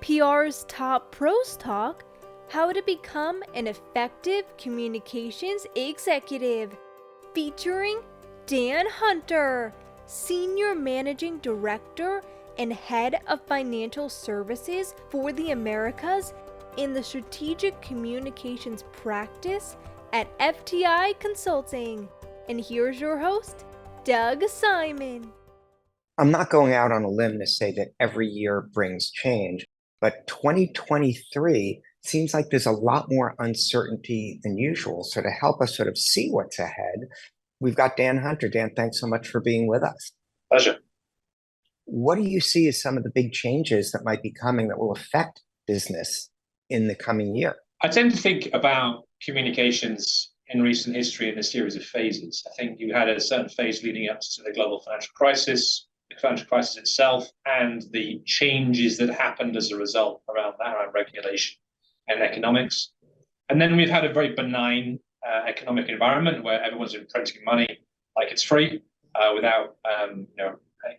PR's top pros talk, how to become an effective communications executive, featuring Dan Hunter, Senior Managing Director and Head of Financial Services for the Americas in the Strategic Communications Practice at FTI Consulting. And here's your host, Doug Simon. I'm not going out on a limb to say that every year brings change, but 2023 seems like there's a lot more uncertainty than usual. So to help us sort of see what's ahead, we've got Dan Hunter. Dan, thanks so much for being with us. Pleasure. What do you see as some of the big changes that might be coming that will affect business in the coming year? I tend to think about communications in recent history in a series of phases. I think you had a certain phase leading up to the global financial crisis, the financial crisis itself, and the changes that happened as a result around that, around regulation and economics. And then we've had a very benign economic environment where everyone's been printing money like it's free,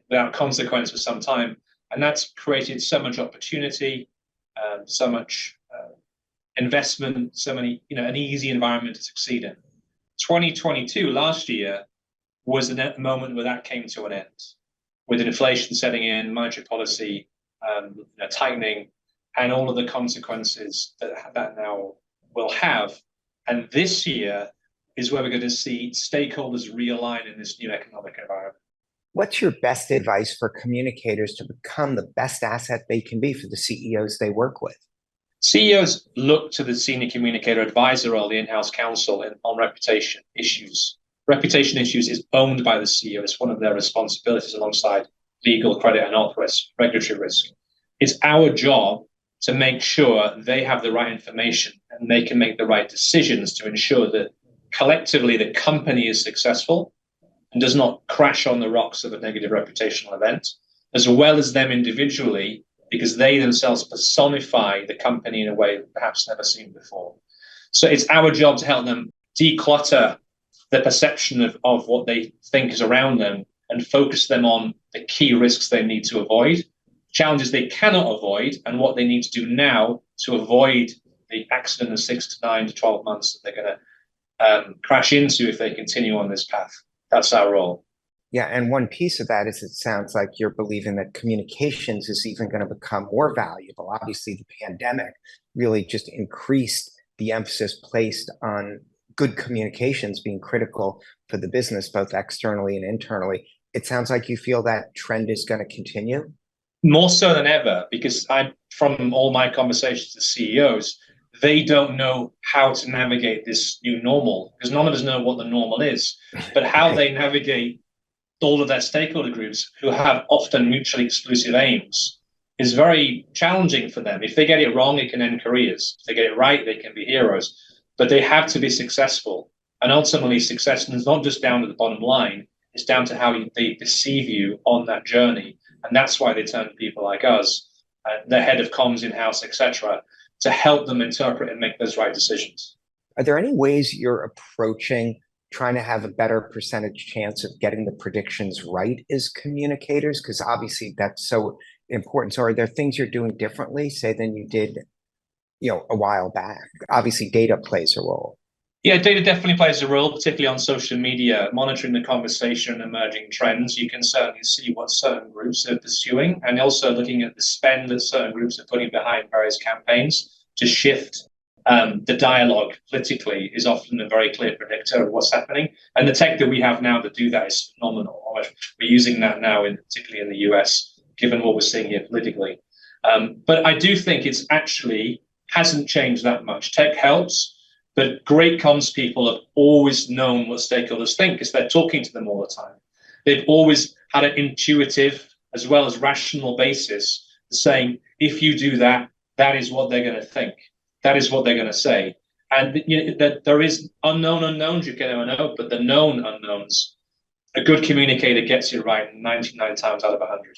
without consequence for some time. And that's created so much opportunity, so much investment, so many, an easy environment to succeed in. 2022, last year, was a moment where that came to an end, with inflation setting in, monetary policy tightening, and all of the consequences that now will have. And this year is where we're going to see stakeholders realign in this new economic environment. What's your best advice for communicators to become the best asset they can be for the CEOs they work with? CEOs look to the senior communicator advisor or the in-house counsel on reputation issues. Reputation issues is owned by the CEO. It's one of their responsibilities alongside legal, credit, and auth risk, regulatory risk. It's our job to make sure they have the right information and they can make the right decisions to ensure that collectively the company is successful and does not crash on the rocks of a negative reputational event, as well as them individually, because they themselves personify the company in a way perhaps never seen before. So it's our job to help them declutter the perception of what they think is around them and focus them on the key risks they need to avoid, challenges they cannot avoid, and what they need to do now to avoid the accident in 6 to 9 to 12 months that they're going to crash into if they continue on this path. That's our role. Yeah, and one piece of that is it sounds like you're believing that communications is even going to become more valuable. Obviously, the pandemic really just increased the emphasis placed on good communications being critical for the business, both externally and internally. It sounds like you feel that trend is going to continue? More so than ever, because from all my conversations with CEOs, they don't know how to navigate this new normal, because none of us know what the normal is, but how they navigate all of their stakeholder groups who have often mutually exclusive aims is very challenging for them. If they get it wrong, it can end careers. If they get it right, they can be heroes. But they have to be successful. And ultimately, success is not just down to the bottom line, it's down to how they perceive you on that journey. And that's why they turn to people like us, the head of comms in-house, etc., to help them interpret and make those right decisions. Are there any ways you're approaching trying to have a better percentage chance of getting the predictions right as communicators? Because obviously that's so important. So are there things you're doing differently, say, than you did, a while back? Obviously, data plays a role. Yeah, data definitely plays a role, particularly on social media, monitoring the conversation and emerging trends. You can certainly see what certain groups are pursuing, and also looking at the spend that certain groups are putting behind various campaigns to shift the dialogue politically is often a very clear predictor of what's happening. And the tech that we have now to do that is phenomenal. We're using that now, particularly in the US, given what we're seeing here politically. But I do think it's actually hasn't changed that much. Tech helps, but great comms people have always known what stakeholders think because they're talking to them all the time. They've always had an intuitive as well as rational basis saying, if you do that, that is what they're going to think. That is what they're going to say. And that there is unknown unknowns you can never know, but the known unknowns, a good communicator gets it right 99 times out of 100.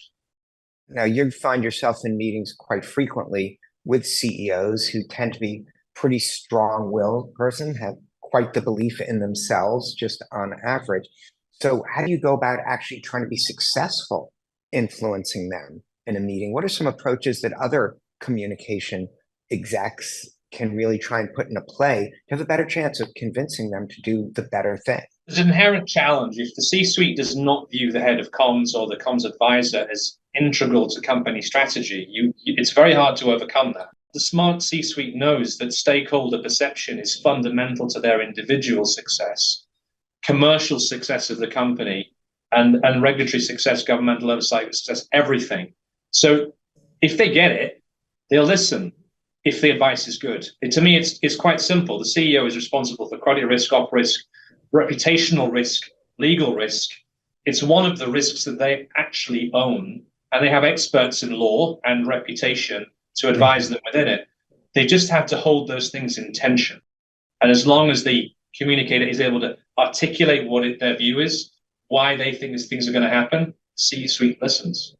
Now, you find yourself in meetings quite frequently with CEOs who tend to be pretty strong-willed person, have quite the belief in themselves, just on average. So how do you go about actually trying to be successful influencing them in a meeting? What are some approaches that other communication execs can really try and put into play to have a better chance of convincing them to do the better thing? There's an inherent challenge. If the C-suite does not view the head of comms or the comms advisor as integral to company strategy, it's very hard to overcome that. The smart C-suite knows that stakeholder perception is fundamental to their individual success, commercial success of the company, and regulatory success, governmental oversight success, everything. So if they get it, they'll listen if the advice is good. To me, it's quite simple. The CEO is responsible for credit risk, op risk, reputational risk, legal risk. It's one of the risks that they actually own, and they have experts in law and reputation to advise them within it. They just have to hold those things in tension. And as long as the communicator is able to articulate what their view is, why they think things are going to happen, C-suite listens.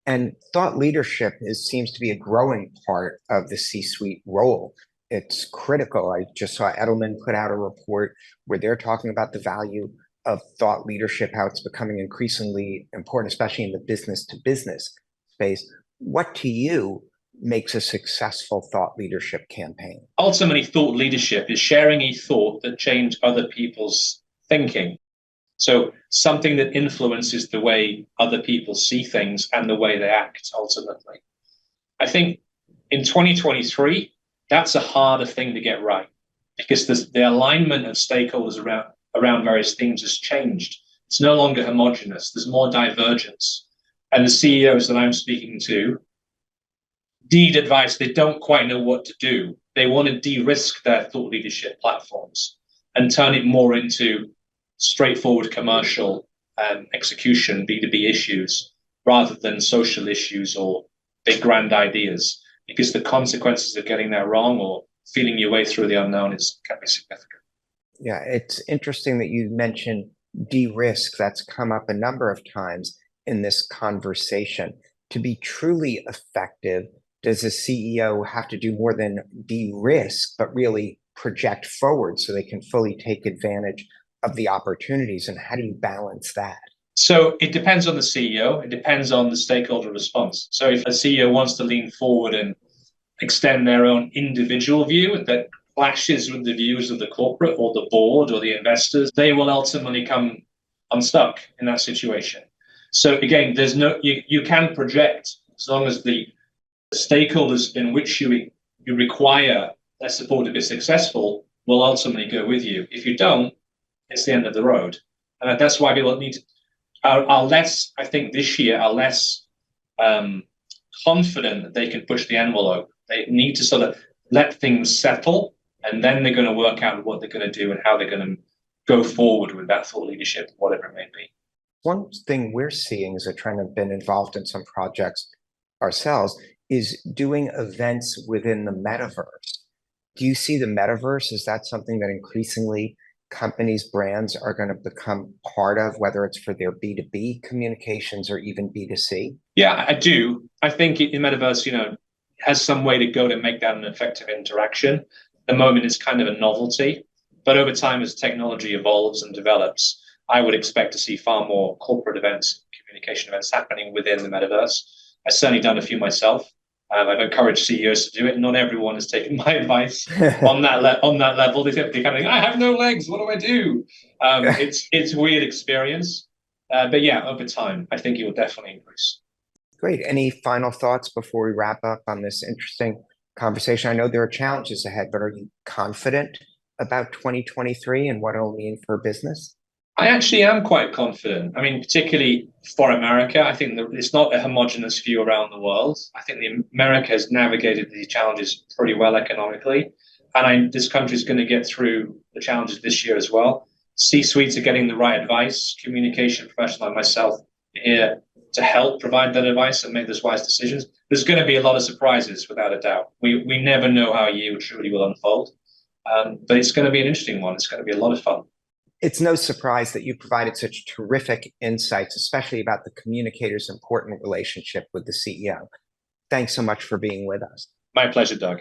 And thought leadership seems to be a growing part of the C-suite role. It's critical. I just saw Edelman put out a report where they're talking about the value of thought leadership, how it's becoming increasingly important, especially in the business to business space. What to you makes a successful thought leadership campaign? Ultimately, thought leadership is sharing a thought that changed other people's thinking. So something that influences the way other people see things and the way they act, ultimately. I think in 2023, that's a harder thing to get right because the alignment of stakeholders around various themes has changed. It's no longer homogenous. There's more divergence. And the CEOs that I'm speaking to need advice. They don't quite know what to do. They want to de-risk their thought leadership platforms and turn it more into straightforward commercial execution, B2B issues, rather than social issues or big grand ideas, because the consequences of getting that wrong or feeling your way through the unknown can be significant. Yeah, it's interesting that you mentioned de-risk. That's come up a number of times in this conversation. To be truly effective, does a CEO have to do more than de-risk, but really project forward so they can fully take advantage of the opportunities? And how do you balance that? So it depends on the CEO. It depends on the stakeholder response. So if a CEO wants to lean forward and extend their own individual view that clashes with the views of the corporate or the board or the investors, they will ultimately come unstuck in that situation. So again, there's no you can project as long as the stakeholders in which you require their support to be successful will ultimately go with you. If you don't, it's the end of the road. And that's why people are less, I think this year, are less confident that they can push the envelope. They need to sort of let things settle, and then they're going to work out what they're going to do and how they're going to go forward with that thought leadership, whatever it may be. One thing we're seeing as a trend, have been involved in some projects ourselves, is doing events within the metaverse. Do you see the metaverse? Is that something that increasingly companies, brands are going to become part of, whether it's for their B2B communications or even B2C? Yeah, I do. I think in metaverse, has some way to go to make that an effective interaction. At the moment, it's kind of a novelty, but over time, as technology evolves and develops, I would expect to see far more corporate events, communication events happening within the metaverse. I've certainly done a few myself. I've encouraged CEOs to do it. Not everyone has taken my advice on that level. They kind of think, I have no legs. What do I do? It's a weird experience. But yeah, over time, I think it will definitely increase. Great. Any final thoughts before we wrap up on this interesting conversation? I know there are challenges ahead, but are you confident about 2023 and what it'll mean for business? I actually am quite confident. I mean, particularly for America, I think that it's not a homogenous view around the world. I think America has navigated these challenges pretty well economically. And this country is going to get through the challenges this year as well. C-suites are getting the right advice. Communication professional like myself here to help provide that advice and make those wise decisions. There's going to be a lot of surprises, without a doubt. We never know how a year truly will unfold. But it's going to be an interesting one. It's going to be a lot of fun. It's no surprise that you provided such terrific insights, especially about the communicator's important relationship with the CEO. Thanks so much for being with us. My pleasure, Doug.